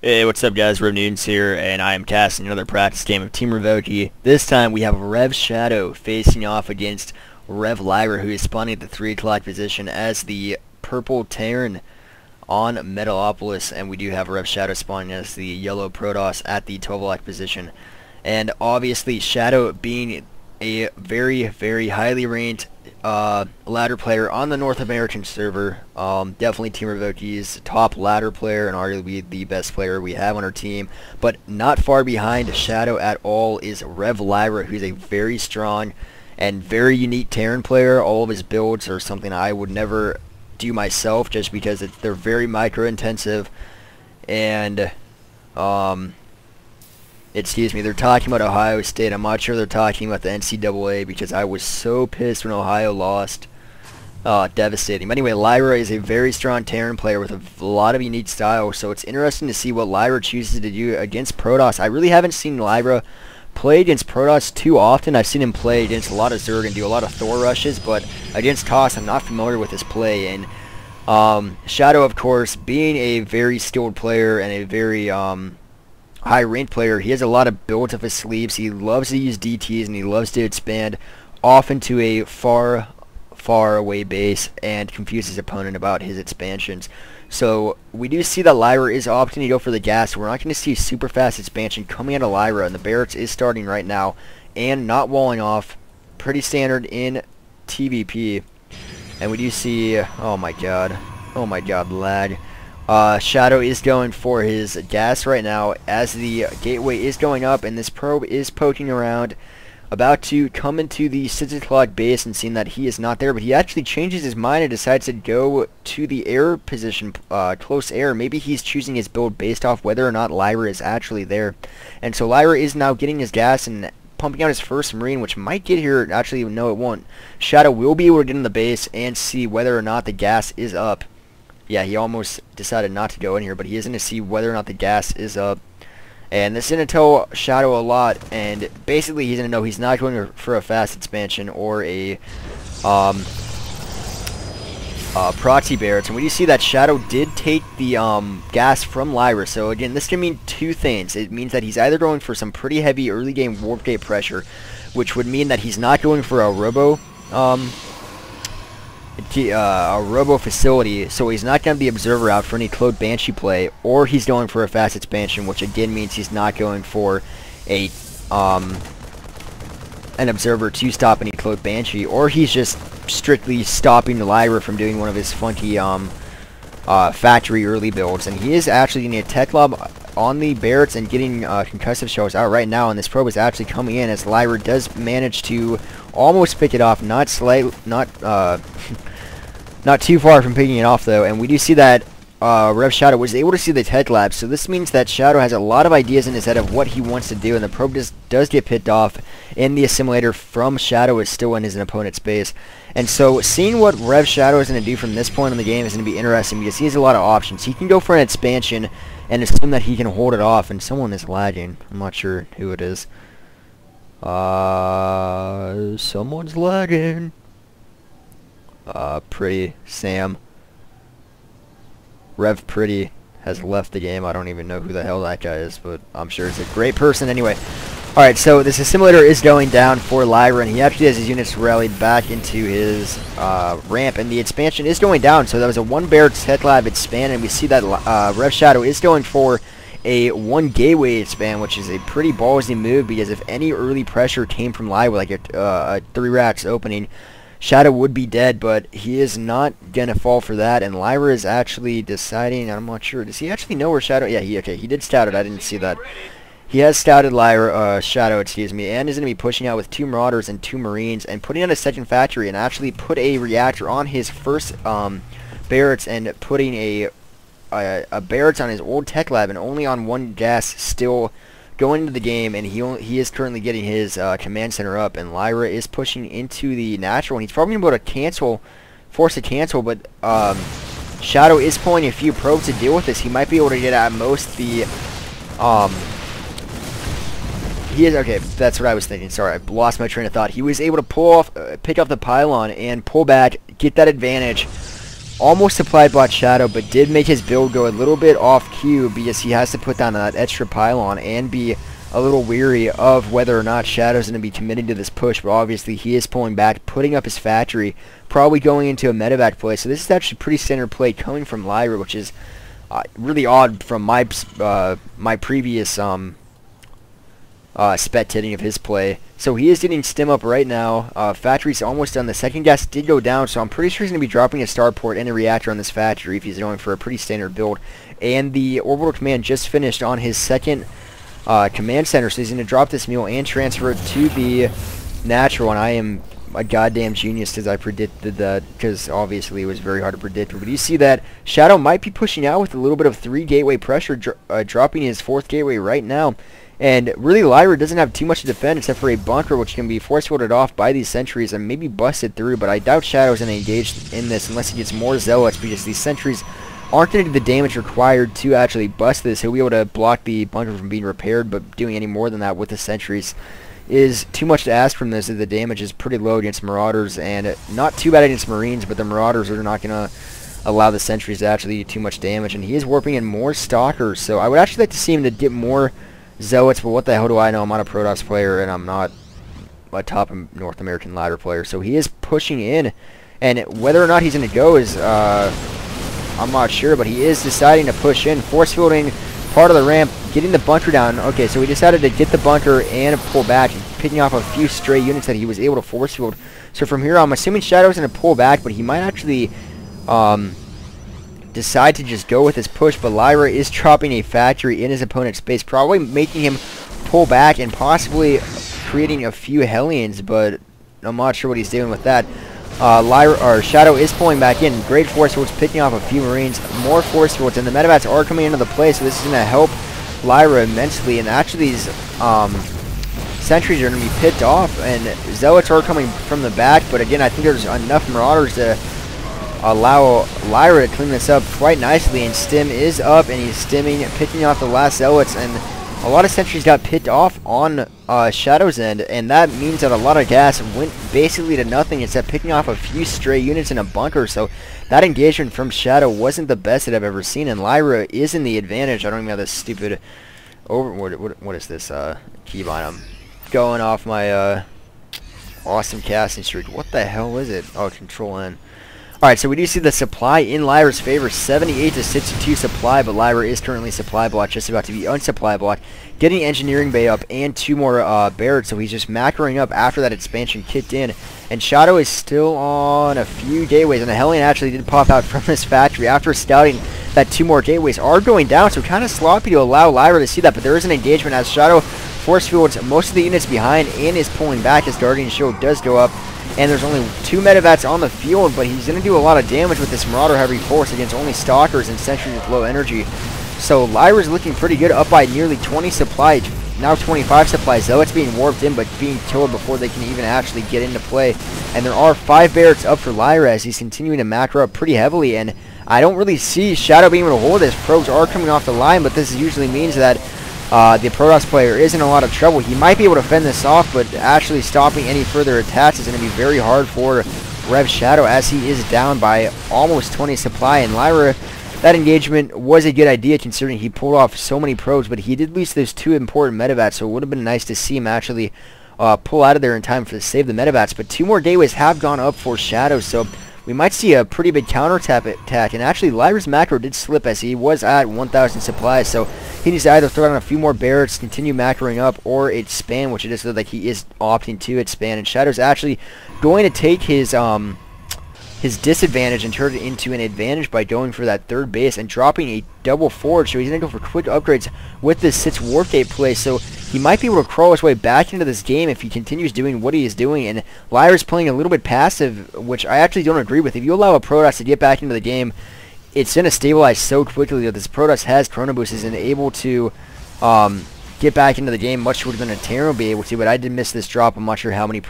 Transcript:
Hey, what's up guys, Rev here, and I am casting another practice game of Team Revoki. This time we have RevShadow facing off against RevLyra, who is spawning at the 3 o'clock position as the purple Terran on Metalopolis, and we do have RevShadow spawning as the yellow Protoss at the 12 o'clock position. And obviously Shadow being a very, very highly ranked ladder player on the North American server. Definitely Team Revoki's top ladder player and arguably the best player we have on our team. But not far behind Shadow at all is RevLyra, who's a very strong and very unique Terran player. All of his builds are something I would never do myself just because they're very micro intensive. And excuse me, they're talking about Ohio State. I'm not sure they're talking about the NCAA because I was so pissed when Ohio lost. Devastating. But anyway, Lyra is a very strong Terran player with a lot of unique styles, so it's interesting to see what Lyra chooses to do against Protoss. I really haven't seen Lyra play against Protoss too often. I've seen him play against a lot of Zerg and do a lot of Thor rushes, but against Toss I'm not familiar with his play. And Shadow, of course, being a very skilled player and a very high ranked player, he has a lot of builds up his sleeves. He loves to use DTs and he loves to expand off into a far away base and confuse his opponent about his expansions. So we do see that Lyra is opting to go for the gas. We're not going to see super fast expansion coming out of Lyra, and the Barracks is starting right now and not walling off. Pretty standard in TVP. And we do see, oh my god, lag. Shadow is going for his gas right now as the gateway is going up, and this probe is poking around, about to come into the 6 o'clock base, and seeing that he is not there, but he actually changes his mind and decides to go to the air position, close air. Maybe he's choosing his build based off whether or not Lyra is actually there. And so Lyra is now getting his gas and pumping out his first Marine, which might get here. Actually, no, it won't. Shadow will be able to get in the base and see whether or not the gas is up. Yeah, he almost decided not to go in here, but he is going to see whether or not the gas is up. And this is going to tell Shadow a lot, and basically he's going to know he's not going for a fast expansion or a proxy Barracks. And we do see that Shadow did take the gas from Lyra. So again, this can mean two things. It means that he's either going for some pretty heavy early game warp gate pressure, which would mean that he's not going for a robo facility, so he's not going to be observer out for any Clone Banshee play, or he's going for a fast expansion, which again means he's not going for a an observer to stop any Clone Banshee, or he's just strictly stopping Lyra from doing one of his funky factory early builds. And he is actually getting a tech lob on the Barracks and getting concussive shells out right now, and this probe is actually coming in as Lyra does manage to almost pick it off, not too far from picking it off though. And we do see that RevShadow was able to see the tech lab, so this means that Shadow has a lot of ideas in his head of what he wants to do, and the probe does get picked off, and the assimilator from Shadow is still in his opponent's base. And so seeing what RevShadow is going to do from this point in the game is going to be interesting, because he has a lot of options. He can go for an expansion and assume that he can hold it off, and someone is lagging. I'm not sure who it is. Someone's lagging. Pretty Sam. Rev Pretty has left the game. I don't even know who the hell that guy is, but I'm sure it's a great person anyway. Alright, so this assimilator is going down for Lyra, and he actually has his units rallied back into his ramp, and the expansion is going down. So that was a 1 Barracks tech lab expand, and we see that RevShadow is going for a 1 gateway expand, which is a pretty ballsy move, because if any early pressure came from Lyra, like a 3 racks opening, Shadow would be dead, but he is not gonna fall for that. And Lyra is actually deciding, I'm not sure, does he actually know where Shadow, yeah, he did scout it, I didn't see that. He has scouted Shadow, excuse me, and is going to be pushing out with 2 Marauders and 2 Marines, and putting out a second factory, and actually put a reactor on his first Barracks, and putting a Barracks on his old tech lab, and only on 1 gas still going into the game. And he is currently getting his command center up, and Lyra is pushing into the natural, and he's probably going to force a cancel, but Shadow is pulling a few probes to deal with this. He might be able to get at most the he is okay. That's what I was thinking. Sorry, I lost my train of thought. He was able to pick up the pylon and pull back, get that advantage, almost supply blocked Shadow, but did make his build go a little bit off cue because he has to put down that extra pylon and be a little weary of whether or not Shadow's going to be committing to this push. But obviously he is pulling back, putting up his factory, probably going into a medevac play. So this is actually pretty standard play coming from Lyra, which is really odd from my my previous spectating of his play. So he is getting stim up right now. Factory's almost done. The second gas did go down, so I'm pretty sure he's going to be dropping a starport and a reactor on this factory if he's going for a pretty standard build. And the orbital command just finished on his second command center, so he's going to drop this mule and transfer it to the natural. And I am a goddamn genius because I predicted that, because obviously it was very hard to predict. But you see that Shadow might be pushing out with a little bit of 3 gateway pressure, dropping his 4th gateway right now. And really, Lyra doesn't have too much to defend except for a bunker, which can be force-fielded off by these sentries and maybe busted through. But I doubt Shadow's going to engage in this unless he gets more zealots, because these sentries aren't going to do the damage required to actually bust this. He'll be able to block the bunker from being repaired, but doing any more than that with the sentries is too much to ask from this. The damage is pretty low against Marauders, and not too bad against Marines, but the Marauders are not going to allow the sentries to actually do too much damage. And he is warping in more Stalkers, so I would actually like to see him to get more Zealots, but what the hell do I know? I'm not a Protoss player, and I'm not a top North American ladder player. So he is pushing in, and whether or not he's going to go is, I'm not sure, but he is deciding to push in, force fielding part of the ramp, getting the bunker down. Okay, so he decided to get the bunker and pull back, picking off a few stray units that he was able to force field. So from here, I'm assuming Shadow's going to pull back, but he might actually decide to just go with his push. But Lyra is dropping a factory in his opponent's space, probably making him pull back and possibly creating a few Hellions, but I'm not sure what he's doing with that. Shadow is pulling back in. Great force fields, picking off a few Marines, more force fields, and the medevats are coming into the play, so this is going to help Lyra immensely. And actually these sentries are going to be picked off, and Zealots are coming from the back, but again, I think there's enough Marauders to allow Lyra to clean this up quite nicely. And stim is up, and he's stimming, picking off the last Zealots, and a lot of sentries got picked off on Shadow's end, and that means that a lot of gas went basically to nothing except picking off a few stray units in a bunker. So that engagement from Shadow wasn't the best that I've ever seen, and Lyra is in the advantage. I don't even have this stupid what is this keybind? I'm going off my awesome casting streak. What the hell is it? Oh, Control N. Alright, so we do see the supply in Lyra's favor, 78 to 62 supply, but Lyra is currently supply blocked, just about to be unsupply blocked, getting engineering bay up and 2 more barracks, so he's just macroing up after that expansion kicked in. And Shadow is still on a few gateways, and the Hellion actually did pop out from this factory after scouting that 2 more gateways are going down, so kind of sloppy to allow Lyra to see that, but there is an engagement as Shadow force fields most of the units behind and is pulling back as Guardian Shield does go up. And there's only 2 medevats on the field, but he's going to do a lot of damage with this Marauder heavy force against only Stalkers and sentries with low energy. So Lyra's looking pretty good, up by nearly 20 supply, now 25 supply. Zealots being warped in, but being killed before they can even actually get into play. And there are 5 barracks up for Lyra as he's continuing to macro up pretty heavily. And I don't really see Shadow being able to hold this. Probes are coming off the line, but this usually means that the Protoss player is in a lot of trouble. He might be able to fend this off, but actually stopping any further attacks is going to be very hard for RevShadow as he is down by almost 20 supply. And Lyra, that engagement was a good idea considering he pulled off so many probes, but he did lose those 2 important medevats, so it would have been nice to see him actually pull out of there in time to save the medevats. But 2 more gateways have gone up for Shadow, so we might see a pretty big counterattack attack. And actually Lyra's macro did slip as he was at 1,000 supplies, so he needs to either throw down a few more barracks, continue macroing up, or expand, which it is like he is opting to expand. And Shadow's actually going to take his disadvantage and turn it into an advantage by going for that 3rd base and dropping a double forge. So he's going to go for quick upgrades with this 6 warp gate play. So he might be able to crawl his way back into this game if he continues doing what he is doing. And Lyra's playing a little bit passive, which I actually don't agree with. If you allow a Protoss to get back into the game, it's going to stabilize so quickly that this Protoss has Chrono Boost, is able to get back into the game much quicker than a Terran will be able to. But I did miss this drop. I'm not sure how many